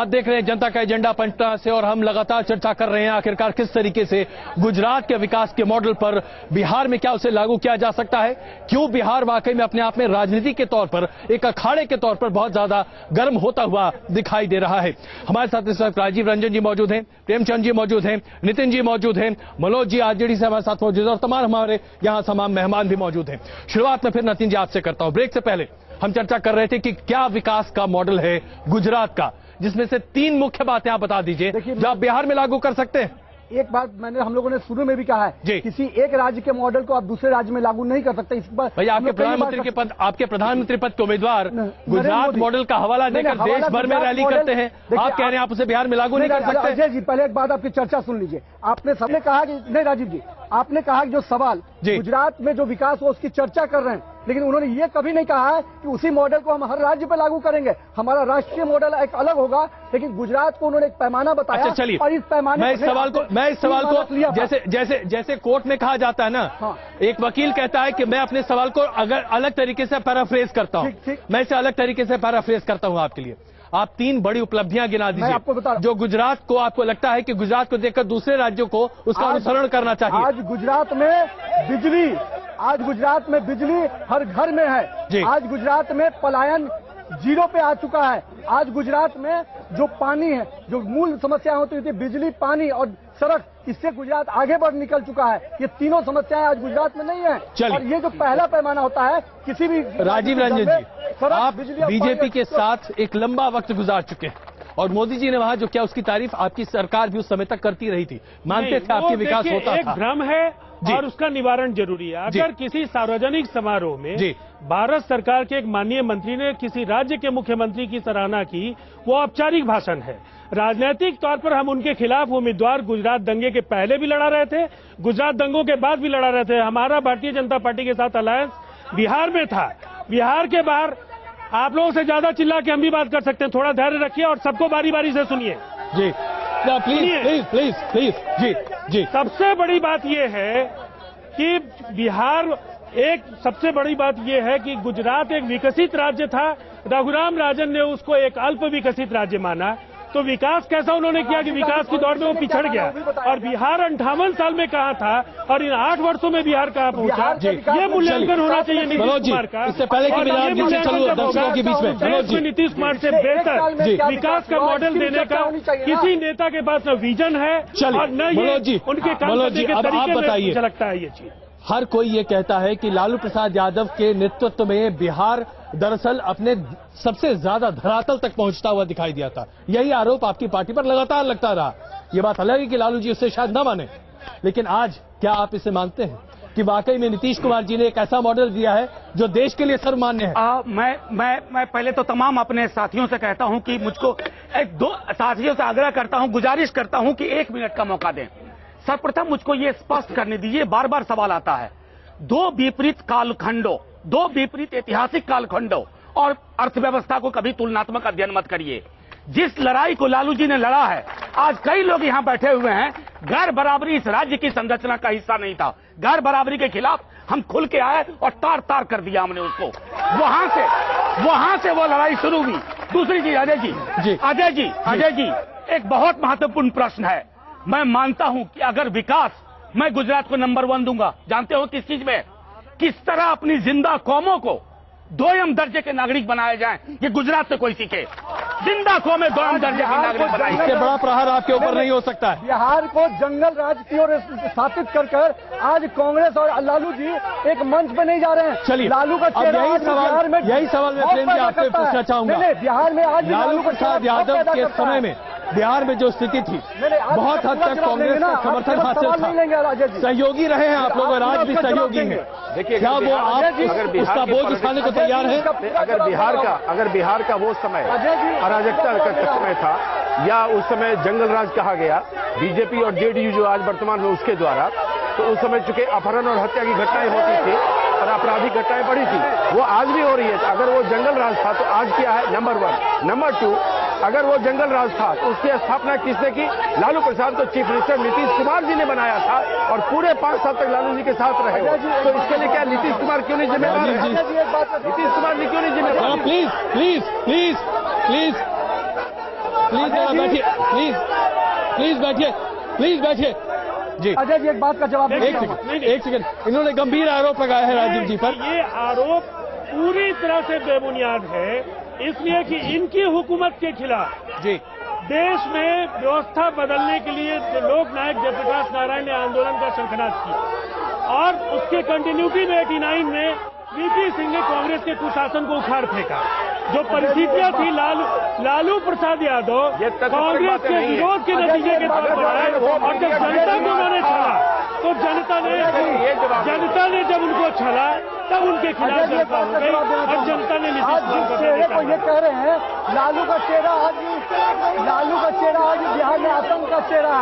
आप देख रहे हैं जनता का एजेंडा पटना से और हम लगातार चर्चा कर रहे हैं आखिरकार किस तरीके से गुजरात के विकास के मॉडल पर बिहार में क्या उसे लागू किया जा सकता है। क्यों बिहार वाकई में अपने आप में राजनीति के तौर पर एक अखाड़े के तौर पर बहुत ज्यादा गर्म होता हुआ दिखाई दे रहा है। हमारे साथ इस वक्त राजीव रंजन जी मौजूद हैं, प्रेमचंद जी मौजूद हैं, नितिन जी मौजूद हैं, मनोज जी आरजेडी से हमारे साथ मौजूद है और तमाम हमारे यहां तमाम मेहमान भी मौजूद हैं। शुरुआत में फिर नितिन जी आपसे करता हूं। ब्रेक से पहले हम चर्चा कर रहे थे कि क्या विकास का मॉडल है गुजरात का, जिसमें से 3 मुख्य बातें आप बता दीजिए जो आप बिहार में लागू कर सकते हैं। एक बात हम लोगों ने शुरू में भी कहा है, किसी एक राज्य के मॉडल को आप दूसरे राज्य में लागू नहीं कर सकते। इस बार भैया आपके प्रधानमंत्री पद के उम्मीदवार गुजरात मॉडल का हवाला देकर देश भर में रैली करते हैं, आप कह रहे हैं आप उसे बिहार में लागू नहीं कर सकते। अजय जी पहले एक बात आपकी चर्चा सुन लीजिए। आपने सबने कहा कि नहीं, राजीव जी आपने कहा कि जो सवाल गुजरात में जो विकास हो उसकी चर्चा कर रहे हैं, लेकिन उन्होंने ये कभी नहीं कहा है कि उसी मॉडल को हम हर राज्य पर लागू करेंगे। हमारा राष्ट्रीय मॉडल एक अलग होगा, लेकिन गुजरात को उन्होंने एक पैमाना बताया। अच्छा चलिए, और इस पैमाने मैं इस सवाल को जैसे कोर्ट में कहा जाता है ना, एक वकील कहता है कि मैं अपने सवाल को अगर अलग तरीके से पैराफ्रेज करता हूं, मैं इसे अलग तरीके से पैराफ्रेज करता हूं आपके लिए। आप 3 बड़ी उपलब्धियां गिना दीजिए जो गुजरात को आपको लगता है कि गुजरात को देखकर दूसरे राज्यों को उसका अनुसरण करना चाहिए। आज गुजरात में बिजली हर घर में है। आज गुजरात में पलायन 0 पे आ चुका है। आज गुजरात में जो पानी है, जो मूल समस्या होती थी बिजली, पानी और सड़क, इससे गुजरात आगे बढ़ निकल चुका है। ये तीनों समस्याएं आज गुजरात में नहीं है। और ये जो पहला पैमाना होता है किसी भी राजीव रंजन जी, आप बीजेपी के साथ एक लंबा वक्त गुजार चुके हैं और मोदी जी ने वहां जो किया उसकी तारीफ आपकी सरकार भी उस समय तक करती रही थी, मानते थे आपकी विकास होता था। एक भ्रम है और उसका निवारण जरूरी है। अगर किसी सार्वजनिक समारोह में भारत सरकार के एक माननीय मंत्री ने किसी राज्य के मुख्यमंत्री की सराहना की, वो औपचारिक भाषण है। राजनीतिक तौर पर हम उनके खिलाफ उम्मीदवार गुजरात दंगे के पहले भी लड़ा रहे थे, गुजरात दंगों के बाद भी लड़ा रहे थे। हमारा भारतीय जनता पार्टी के साथ अलायंस बिहार में था। बिहार के बाहर आप लोगों से ज्यादा चिल्ला के हम भी बात कर सकते हैं। थोड़ा धैर्य रखिए और सबको बारी बारी से सुनिए। जी प्लीज जी। सबसे बड़ी बात यह है कि बिहार सबसे बड़ी बात यह है कि गुजरात एक विकसित राज्य था। रघुराम राजन ने उसको एक अल्प विकसित राज्य माना, तो विकास कैसा उन्होंने किया कि विकास की दौड़ में वो पिछड़ गया। और बिहार 58 साल में कहाँ था और इन 8 वर्षों में बिहार कहाँ पहुंचा, ये मूल्यांकन होना चाहिए नीतीश कुमार का। इससे पहले दर्शकों के बीच में नीतीश कुमार से बेहतर विकास का मॉडल देने का किसी नेता के पास न विजन है और न ये उनके काम करने के तरीके में लगता है ये चीज। हर कोई ये कहता है कि लालू प्रसाद यादव के नेतृत्व में बिहार दरअसल अपने सबसे ज्यादा धरातल तक पहुंचता हुआ दिखाई दिया था। यही आरोप आपकी पार्टी पर लगातार लगता रहा। ये बात अलग है कि लालू जी उससे शायद न माने, लेकिन आज क्या आप इसे मानते हैं कि वाकई में नीतीश कुमार जी ने एक ऐसा मॉडल दिया है जो देश के लिए सर्वमान्य है? मैं पहले तो तमाम अपने साथियों से कहता हूं कि मुझको 2 साथियों से आग्रह करता हूं, गुजारिश करता हूं कि 1 मिनट का मौका दें। सर्वप्रथम मुझको ये स्पष्ट करने दीजिए, बार बार सवाल आता है 2 विपरीत कालखंडों, 2 विपरीत ऐतिहासिक कालखंडों और अर्थव्यवस्था को कभी तुलनात्मक अध्ययन मत करिए। जिस लड़ाई को लालू जी ने लड़ा है, आज कई लोग यहां बैठे हुए हैं, गैर बराबरी इस राज्य की संरचना का हिस्सा नहीं था। गैर बराबरी के खिलाफ हम खुल के आए और तार तार कर दिया हमने उसको। वहां से वो लड़ाई शुरू हुई। दूसरी चीज अजय जी एक बहुत महत्वपूर्ण प्रश्न है। मैं मानता हूं कि अगर विकास, मैं गुजरात को नंबर 1 दूंगा। जानते हो किस चीज में? किस तरह अपनी जिंदा कौमों को 2ym दर्जे के नागरिक बनाए जाएं, ये गुजरात से कोई सीखे। जिंदा कौमें 2ym दर्जे के नागरिक बनाए। इससे बड़ा प्रहार आपके ऊपर नहीं हो सकता है। बिहार को जंगल राज की ओर स्थापित कर आज कांग्रेस और लालू जी एक मंच पे नहीं जा रहे हैं। चलिए, लालू का यही सवाल मैं प्रेम जी आपसे पूछना चाहूंगा। बिहार में आज लालू प्रसाद यादव के समय में बिहार में जो स्थिति थी, बहुत हद तक कांग्रेस का समर्थन हासिल था। सहयोगी रहे हैं आप लोग और आज भी सहयोगी हैं। देखिए, क्या वो आप उसका बोझ उठाने को तैयार है? अगर बिहार का वो समय अराजकता का समय था या उस समय जंगल राज कहा गया बीजेपी और जेडीयू जो आज वर्तमान में उसके द्वारा, तो उस समय चूंकि अपहरण और हत्या की घटनाएं होती थी और आपराधिक घटनाएं बढ़ी थी, वो आज भी हो रही है। अगर वो जंगल राज था तो आज क्या है? नंबर 1। नंबर 2, अगर वो जंगल राज था तो उसकी स्थापना किसने की? लालू प्रसाद को चीफ मिनिस्टर नीतीश कुमार जी ने बनाया था और पूरे 5 साल तक लालू जी के साथ रहे। तो इसके लिए क्या नीतीश कुमार क्यों नहीं जिम्मेदार है? नीतीश कुमार जी क्यों नहीं जिम्मेदार? प्लीज प्लीज बैठिए, प्लीज बैठिए, प्लीज बैठिए जी। अजय जी एक बात का जवाब एक सेकंड, इन्होंने गंभीर आरोप लगाया है राजीव जी पर। ये आरोप पूरी तरह से बेबुनियाद है, इसलिए कि इनकी हुकूमत के खिलाफ जी देश में व्यवस्था बदलने के लिए लोक नायक जयप्रकाश नारायण ने आंदोलन का शंखनाद किया और उसके कंटिन्यूटी में 89 में वीपी सिंह ने कांग्रेस के कुशासन को उखाड़ फेंका। जो परिस्थितियां थी लालू प्रसाद यादव कांग्रेस के विरोध के नतीजे के तौर पर आए और जब जनता को उन्होंने छला तो जनता ने जब उनको छला तब उनके खिलाफ जनता हो गई और जनता ने चेहरे को ये कह रहे हैं लालू का चेहरा आज बिहार में आतंक का चेहरा है।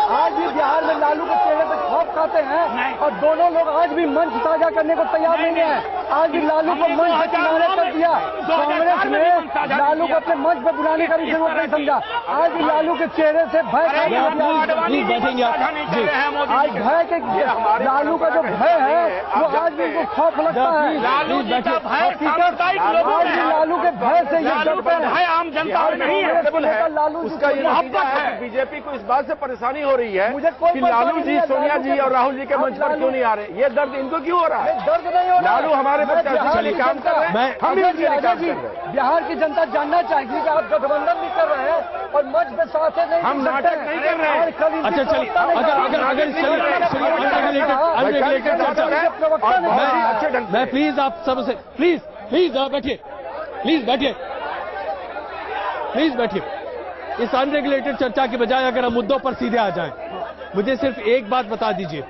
आज भी बिहार में लालू के चेहरे पे खौफ खाते हैं और दोनों लोग आज भी मंच साझा करने को तैयार नहीं है। आज भी लालू को मंच से किनारे कर दिया। कांग्रेस ने लालू को अपने मंच पे बुलाने का भी जरूरत नहीं समझा। आज भी लालू के चेहरे से भय बैठेंगे आज भय के लालू का जो भय है वो आज भी उनको खौफ लगता है। आज भी लालू के भय से ये डरते हैं। आम जनता नहीं है। लालू उसका ये नतीजा है कि बीजेपी को इस बात से परेशानी हो रही है मुझे कोई कि लालू जी, सोनिया जी और राहुल जी के मंच पर क्यों नहीं आ रहे। ये दर्द इनको क्यों हो रहा है? दर्द नहीं हो रहा। लालू हमारे बच्चे काम कर रहे हैं, हम भी उनके लिए काम कर रहे हैं। बिहार की जनता जानना चाहेगी कि आप गठबंधन भी कर रहे हैं और मंच पे साथ नहीं, हम नाटक नहीं कर रहे हैं। अच्छा चलिए, अगर मैं प्लीज आप सबसे प्लीज बैठिए, प्लीज बैठिए। इस अनरेगुलेटेड चर्चा के बजाय अगर हम मुद्दों पर सीधे आ जाएं, मुझे सिर्फ एक बात बता दीजिए,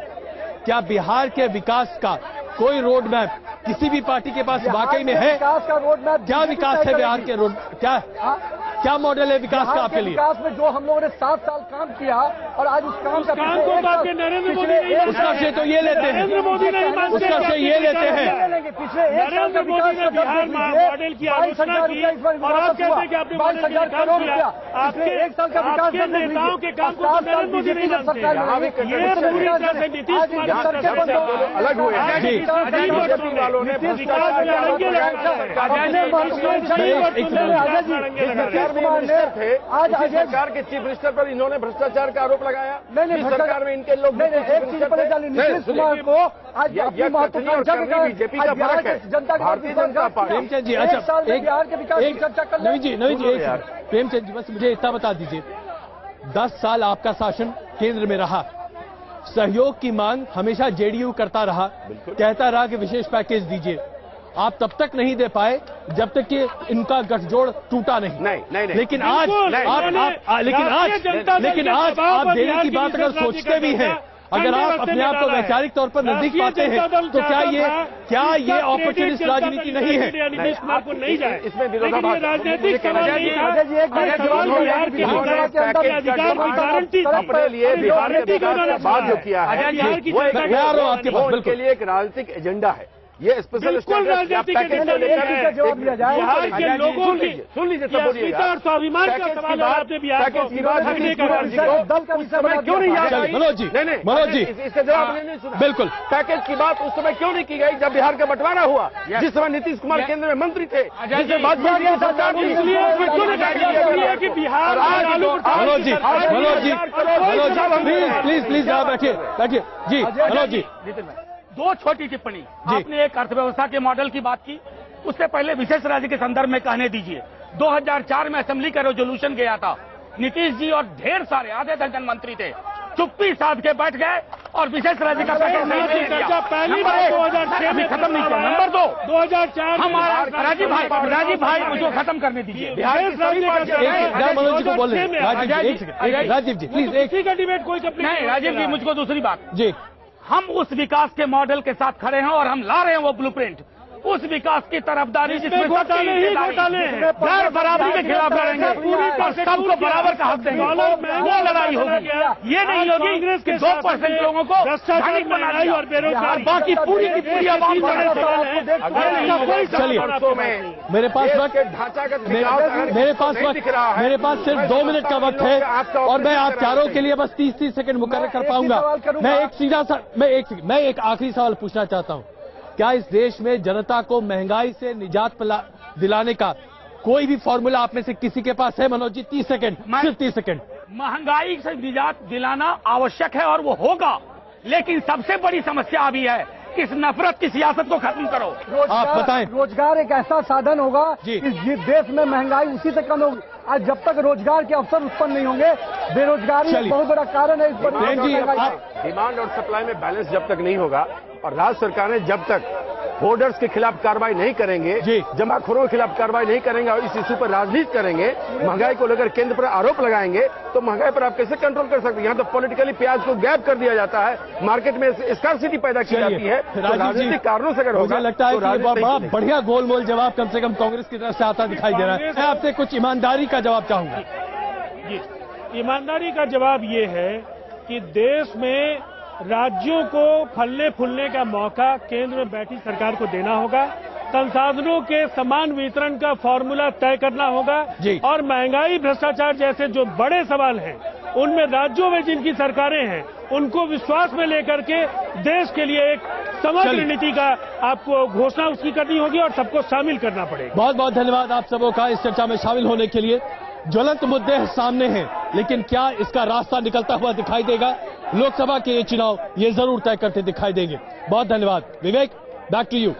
क्या बिहार के विकास का कोई रोड मैप किसी भी पार्टी के पास वाकई में है? विकास का रोड मैप क्या विकास है बिहार के रोड, क्या मॉडल है विकास का आपके लिए? विकास में जो हम लोगों ने 7 साल काम किया और आज उस काम का नरेंद्र मोदी उसका श्रेय तो ये लेते हैं, उसका श्रेय ये लेते हैं। पिछले 1 साल का विकास का बिहार मॉडल की आलोचना की और आप कहते हैं कि आपने 22,000 करोड़ रुपया पिछले 1 साल का विकास नेताओं के काम को नरेंद्र मोदी नहीं मानते। ये पूरी तरह से नीतीश कुमार अलग हुए थे। आज सरकार के चीफ मिनिस्टर पर इन्होंने भ्रष्टाचार का आरोप लगाया। नहीं, सरकार में इनके लोग नीतीश कुमार को आज बीजेपी का फर्क है, जनता भारतीय जनता पार्टी। प्रेमचंद जी, अच्छा बिहार के विकास की चर्चा कर नवीन जी प्रेमचंद जी, बस मुझे इतना बता दीजिए, 10 साल आपका शासन केंद्र में रहा, सहयोग की मांग हमेशा जेडीयू करता रहा, कहता रहा कि विशेष पैकेज दीजिए। आप तब तक नहीं दे पाए जब तक कि इनका गठजोड़ टूटा नहीं। लेकिन आज आप देने की बात अगर सोचते भी हैं, अगर आप अपने आप को वैचारिक तौर पर नजदीक पाते हैं, तो क्या ये अपॉर्चुनिस्ट राजनीति नहीं है? नीतीश कुमार को नहीं जाए इसमें विरोधाभास राजनीतिक सवाल नहीं था। गारंटी अपने लिए बिहार के बात जो किया है आपके पास उनके लिए एक राजनीतिक एजेंडा है। ये स्पेशल राजनीतिक जवाब दिया जाए। बिहार के लोगों की सुन लीजिए, सब बोलिएगा। और स्वाभिमान का सवाल है। आपने बिहार को दल का विषय क्यों नहीं याद? मनोज जी इसका जवाब नहीं सुना। बिल्कुल, पैकेज की बात उस समय क्यों नहीं की गई जब बिहार का बंटवारा हुआ, जिस समय नीतीश कुमार केंद्र में मंत्री थे, जिसमें भाजपा सरकार थी। इसलिए कि बिहार मनोज जी प्लीज आप बैठिए जी। मनोज जी, 2 छोटी टिप्पणी। आपने एक अर्थव्यवस्था के मॉडल की बात की, उससे पहले विशेष राज्य के संदर्भ में कहने दीजिए। 2004 में असेंबली का रेजोल्यूशन गया था, नीतीश जी और ढेर सारे आधे दर्जन मंत्री थे, चुप्पी साध के बैठ गए और विशेष राज्य का पैकेज नहीं दिया। पहली बार 2006 में खत्म नहीं किया। नंबर 2, 2004 हमारा राजीव भाई मुझे खत्म करने दीजिए। मनोज जी को बोल राजीव जी प्लीज का डिबेट कोई नहीं। राजीव जी, मुझको दूसरी बात जी, हम उस विकास के मॉडल के साथ खड़े हैं और हम ला रहे हैं वो ब्लूप्रिंट, उस विकास की तरफदारी जिसमें घोटाले गैर बराबरी के खिलाफ लड़ेंगे और सबको बराबर का हक देंगे। वो लड़ाई होगी, ये नहीं होगी कि 2% लोगों को धनिक बना दिया और बेरोजगार बाकी पूरी की पूरी आवाम मेरे पास सिर्फ 2 मिनट का वक्त है और मैं आप चारों के लिए बस 30 सेकंड मुकर्रर कर पाऊंगा। मैं एक आखिरी सवाल पूछना चाहता हूं, क्या इस देश में जनता को महंगाई से निजात दिलाने का कोई भी फॉर्मूला आप में से किसी के पास है? मनोज जी 30 सेकंड, सिर्फ 30 सेकंड। महंगाई से निजात दिलाना आवश्यक है और वो होगा, लेकिन सबसे बड़ी समस्या अभी है इस नफरत की सियासत को खत्म करो। आप बताएं। रोजगार एक ऐसा साधन होगा जी। कि देश में महंगाई उसी से कम होगी। आज जब तक रोजगार के अवसर उत्पन्न नहीं होंगे, बेरोजगारी एक बहुत बड़ा कारण है इस पर। डिमांड और सप्लाई में बैलेंस जब तक नहीं होगा और राज्य सरकारें जब तक होर्डर्स के खिलाफ कार्रवाई नहीं करेंगे, जमाखोरों के खिलाफ कार्रवाई नहीं करेंगे और इस इशू पर राजनीति करेंगे, महंगाई को लेकर केंद्र पर आरोप लगाएंगे, तो महंगाई पर आप कैसे कंट्रोल कर सकते हैं? यहाँ तो पॉलिटिकली प्याज को गैप कर दिया जाता है, मार्केट में स्कार्सिटी पैदा की जाती है। तो राजनीतिक कारणों से अगर होगा, मुझे लगता है कि बड़ा बढ़िया गोलमोल जवाब कम से कम कांग्रेस की तरफ से आता दिखाई दे रहा है। मैं आपसे कुछ ईमानदारी का जवाब चाहूंगा। ईमानदारी का जवाब ये है कि देश में राज्यों को फलने फूलने का मौका केंद्र में बैठी सरकार को देना होगा, संसाधनों के समान वितरण का फॉर्मूला तय करना होगा और महंगाई, भ्रष्टाचार जैसे जो बड़े सवाल हैं उनमें राज्यों में जिनकी सरकारें हैं उनको विश्वास में लेकर के देश के लिए एक समग्र नीति का आपको घोषणा उसकी करनी होगी और सबको शामिल करना पड़ेगा। बहुत बहुत धन्यवाद आप सबों का इस चर्चा में शामिल होने के लिए। ज्वलंत मुद्दे सामने हैं, लेकिन क्या इसका रास्ता निकलता हुआ दिखाई देगा? लोकसभा के ये चुनाव ये जरूर तय करते दिखाई देंगे। बहुत धन्यवाद। विवेक, बैक टू यू।